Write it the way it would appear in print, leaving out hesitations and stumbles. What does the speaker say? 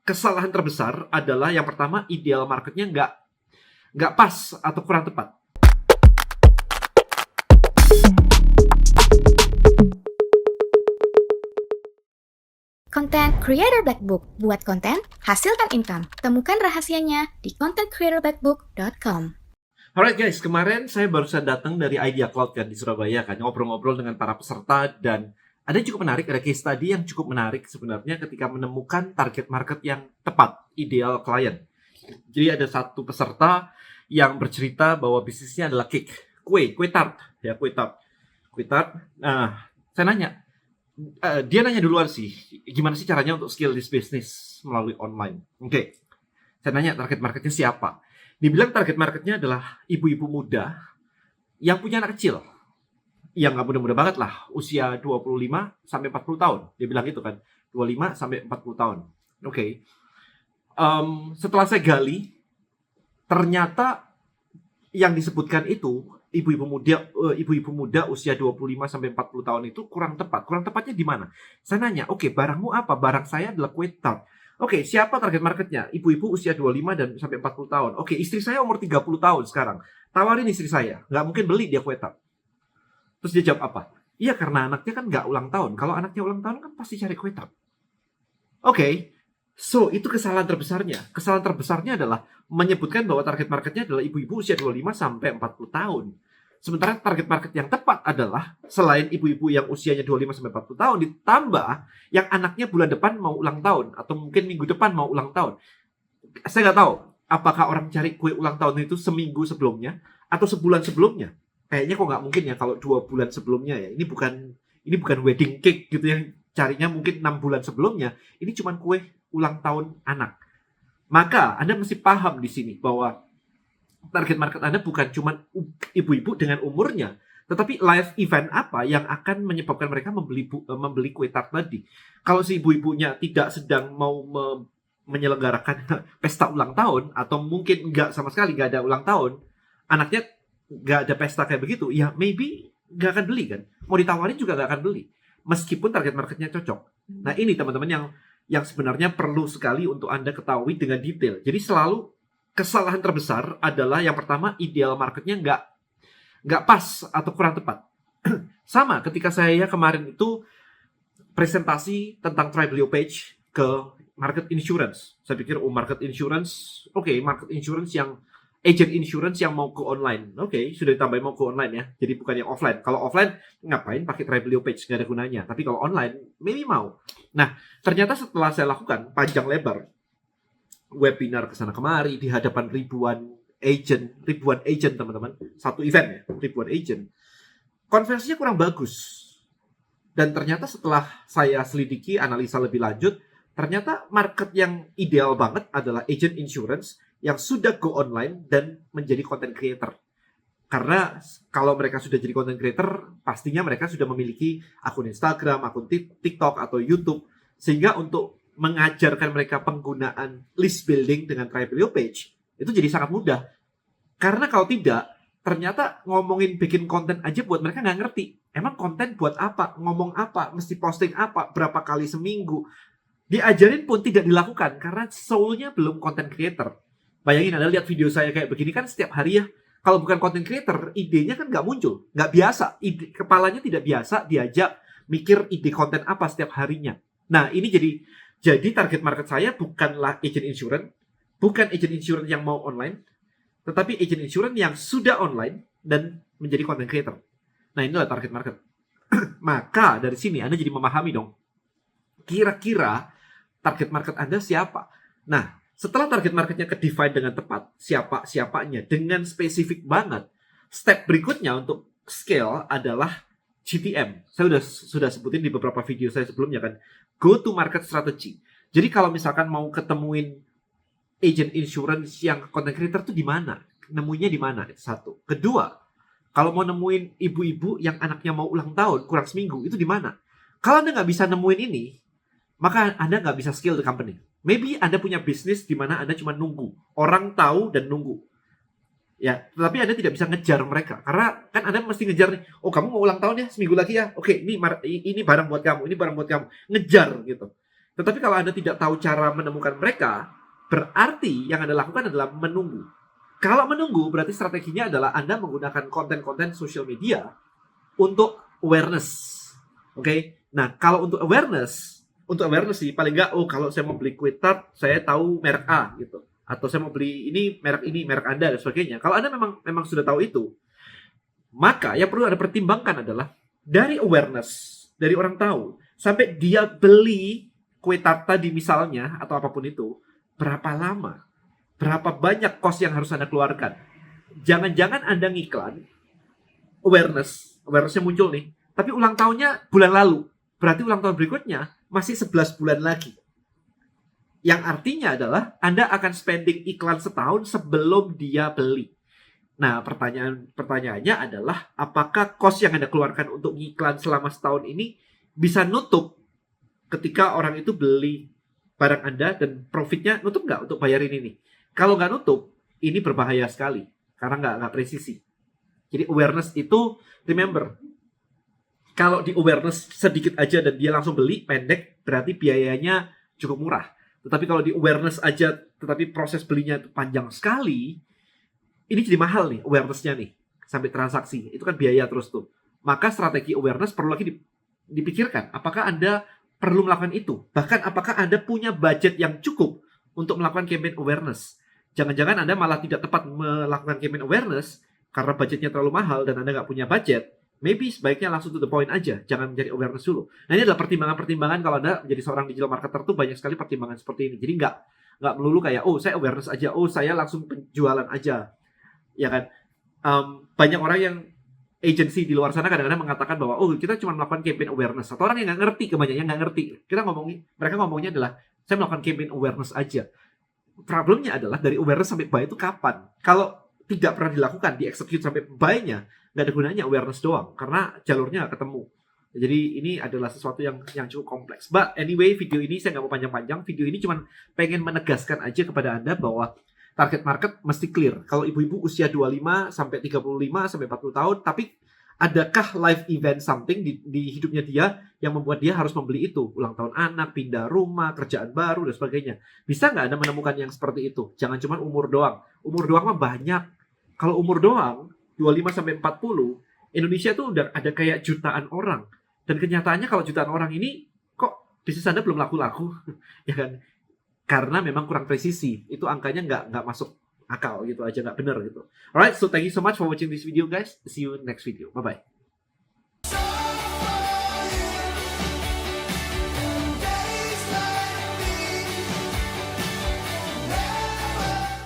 kesalahan terbesar adalah yang pertama, ideal marketnya nggak pas atau kurang tepat. Content Creator Black Book. Buat konten, hasilkan income. Temukan rahasianya di contentcreatorblackbook.com. Alright guys, kemarin saya barusan datang dari Idea Cloud kan di Surabaya kan, ngobrol-ngobrol dengan para peserta, dan ada yang cukup menarik, ada case study yang cukup menarik sebenarnya ketika menemukan target market yang tepat, ideal klien. Jadi ada satu peserta yang bercerita bahwa bisnisnya adalah cake, kue tart. Nah, saya nanya, dia nanya duluan sih, gimana sih caranya untuk scale this business melalui online. Oke. Saya nanya target marketnya siapa. Dibilang target marketnya adalah ibu-ibu muda yang punya anak kecil. Yang nggak muda-muda banget lah, usia 25 sampai 40 tahun. Dia bilang gitu kan, 25 sampai 40 tahun. Oke. Setelah saya gali, ternyata yang disebutkan itu ibu-ibu muda usia 25 sampai 40 tahun itu kurang tepat. Kurang tepatnya di mana? Saya nanya, oke, barangmu apa? Barang saya adalah kue tart. Oke, siapa target marketnya? Ibu-ibu usia 25 dan sampai 40 tahun. Oke, istri saya umur 30 tahun sekarang. Tawarin istri saya. Nggak mungkin beli dia kue tart. Terus dia jawab apa? Iya, karena anaknya kan nggak ulang tahun. Kalau anaknya ulang tahun kan pasti cari kue tart. Oke, so itu kesalahan terbesarnya. Kesalahan terbesarnya adalah menyebutkan bahwa target marketnya adalah ibu-ibu usia 25 sampai 40 tahun. Sementara target market yang tepat adalah selain ibu-ibu yang usianya 25 sampai 40 tahun ditambah yang anaknya bulan depan mau ulang tahun atau mungkin minggu depan mau ulang tahun. Saya nggak tahu apakah orang cari kue ulang tahun itu seminggu sebelumnya atau sebulan sebelumnya. Kayaknya kok nggak mungkin ya kalau 2 bulan sebelumnya ya. Ini bukan wedding cake gitu yang carinya mungkin 6 bulan sebelumnya. Ini cuma kue ulang tahun anak. Maka Anda mesti paham di sini bahwa target market Anda bukan cuma ibu-ibu dengan umurnya, tetapi live event apa yang akan menyebabkan mereka membeli kue tart tadi. Kalau si ibu-ibunya tidak sedang mau menyelenggarakan pesta ulang tahun, atau mungkin nggak sama sekali nggak ada ulang tahun, anaknya nggak ada pesta kayak begitu, ya maybe nggak akan beli kan. Mau ditawarin juga nggak akan beli, meskipun target marketnya cocok. Nah ini teman-teman yang sebenarnya perlu sekali untuk Anda ketahui dengan detail. Jadi selalu kesalahan terbesar adalah yang pertama, ideal marketnya nggak pas atau kurang tepat. Sama ketika saya kemarin itu presentasi tentang Tribelio Page ke market insurance. Saya pikir market insurance, market insurance yang agent insurance yang mau ke online. Sudah ditambahin mau ke online ya. Jadi bukan yang offline. Kalau offline ngapain pakai Tribelio Page, nggak ada gunanya. Tapi kalau online maybe mau. Nah, ternyata setelah saya lakukan panjang lebar webinar kesana kemari di hadapan ribuan agent teman-teman, satu event ya, ribuan agent, konversinya kurang bagus. Dan ternyata setelah saya selidiki, analisa lebih lanjut, ternyata market yang ideal banget adalah agent insurance yang sudah go online dan menjadi content creator. Karena kalau mereka sudah jadi content creator, pastinya mereka sudah memiliki akun Instagram, akun TikTok atau YouTube, sehingga untuk mengajarkan mereka penggunaan list building dengan Tribelio Page itu jadi sangat mudah. Karena kalau tidak, ternyata ngomongin bikin konten aja buat mereka nggak ngerti. Emang konten buat apa? Ngomong apa? Mesti posting apa? Berapa kali seminggu? Diajarin pun tidak dilakukan karena soul-nya belum content creator. Bayangin Anda lihat video saya kayak begini kan setiap hari ya. Kalau bukan content creator, idenya kan nggak muncul. Nggak biasa. Kepalanya tidak biasa diajak mikir ide konten apa setiap harinya. Nah ini jadi target market saya bukanlah agent insurance, bukan agent insurance yang mau online, tetapi agent insurance yang sudah online dan menjadi content creator. Nah inilah target market. Maka dari sini Anda jadi memahami dong, kira-kira target market Anda siapa. Nah setelah target marketnya ke-define dengan tepat, siapanya dengan spesifik banget, step berikutnya untuk scale adalah GTM. Saya sudah sebutin di beberapa video saya sebelumnya kan, go to market strategy. Jadi kalau misalkan mau ketemuin agent insurance yang content creator tuh di mana? Nemunya di mana? Itu satu. Kedua, kalau mau nemuin ibu-ibu yang anaknya mau ulang tahun kurang seminggu, itu di mana? Kalau Anda nggak bisa nemuin ini, maka Anda nggak bisa scale the company. Maybe Anda punya bisnis di mana Anda cuma nunggu. Orang tahu dan nunggu. Ya, tetapi Anda tidak bisa ngejar mereka. Karena kan Anda mesti ngejar nih, oh kamu mau ulang tahun ya, seminggu lagi ya. Oke, ini barang buat kamu, ini barang buat kamu. Ngejar gitu. Tetapi kalau Anda tidak tahu cara menemukan mereka, berarti yang Anda lakukan adalah menunggu. Kalau menunggu, berarti strateginya adalah Anda menggunakan konten-konten sosial media untuk awareness. Oke? Nah, kalau untuk awareness sih, paling nggak, kalau saya mau beli kue tart, saya tahu merek A, gitu. Atau saya mau beli ini, merek Anda, dan sebagainya. Kalau Anda memang sudah tahu itu, maka yang perlu Anda pertimbangkan adalah, dari awareness, dari orang tahu, sampai dia beli kue tart tadi misalnya, atau apapun itu, berapa lama? Berapa banyak cost yang harus Anda keluarkan? Jangan-jangan Anda ngiklan, awareness-nya muncul nih, tapi ulang tahunnya bulan lalu. Berarti ulang tahun berikutnya masih 11 bulan lagi. Yang artinya adalah Anda akan spending iklan setahun sebelum dia beli. Nah, pertanyaannya adalah, apakah cost yang Anda keluarkan untuk ngiklan selama setahun ini bisa nutup ketika orang itu beli barang Anda dan profitnya nutup nggak untuk bayarin ini? Kalau nggak nutup, ini berbahaya sekali karena nggak presisi. Jadi awareness itu, remember, kalau di awareness sedikit aja dan dia langsung beli pendek, berarti biayanya cukup murah. Tetapi kalau di awareness aja, tetapi proses belinya itu panjang sekali, ini jadi mahal nih awareness-nya nih, sampai transaksi. Itu kan biaya terus tuh. Maka strategi awareness perlu lagi dipikirkan. Apakah Anda perlu melakukan itu? Bahkan apakah Anda punya budget yang cukup untuk melakukan campaign awareness? Jangan-jangan Anda malah tidak tepat melakukan campaign awareness karena budgetnya terlalu mahal dan Anda nggak punya budget. Maybe sebaiknya langsung to the point aja, jangan menjadi awareness dulu. Nah, ini adalah pertimbangan-pertimbangan kalau Anda menjadi seorang digital marketer tuh banyak sekali pertimbangan seperti ini. Jadi nggak melulu kayak, saya awareness aja, saya langsung penjualan aja. Ya kan? Banyak orang yang agency di luar sana kadang-kadang mengatakan bahwa kita cuma melakukan campaign awareness, atau orang yang nggak ngerti, kebanyakan nggak ngerti. Mereka ngomongnya adalah saya melakukan campaign awareness aja. Problemnya adalah dari awareness sampai buy itu kapan? Kalau tidak pernah dilakukan, di-execute sampai buy-nya, nggak ada gunanya awareness doang, karena jalurnya nggak ketemu. Jadi ini adalah sesuatu yang cukup kompleks. But anyway, video ini saya nggak mau panjang-panjang. Video ini cuma pengen menegaskan aja kepada Anda bahwa target market mesti clear. Kalau ibu-ibu usia 25 sampai 35 sampai 40 tahun, tapi adakah live event something di hidupnya dia yang membuat dia harus membeli itu? Ulang tahun anak, pindah rumah, kerjaan baru, dan sebagainya. Bisa nggak Anda menemukan yang seperti itu? Jangan cuma umur doang. Umur doang mah banyak. Kalau umur doang, 25 sampai 40, Indonesia tuh udah ada kayak jutaan orang. Dan kenyataannya kalau jutaan orang ini, kok bisnis Anda belum laku-laku? Ya kan? Karena memang kurang presisi. Itu angkanya nggak masuk akal gitu aja, nggak benar gitu. Alright, so thank you so much for watching this video guys. See you next video. Bye-bye.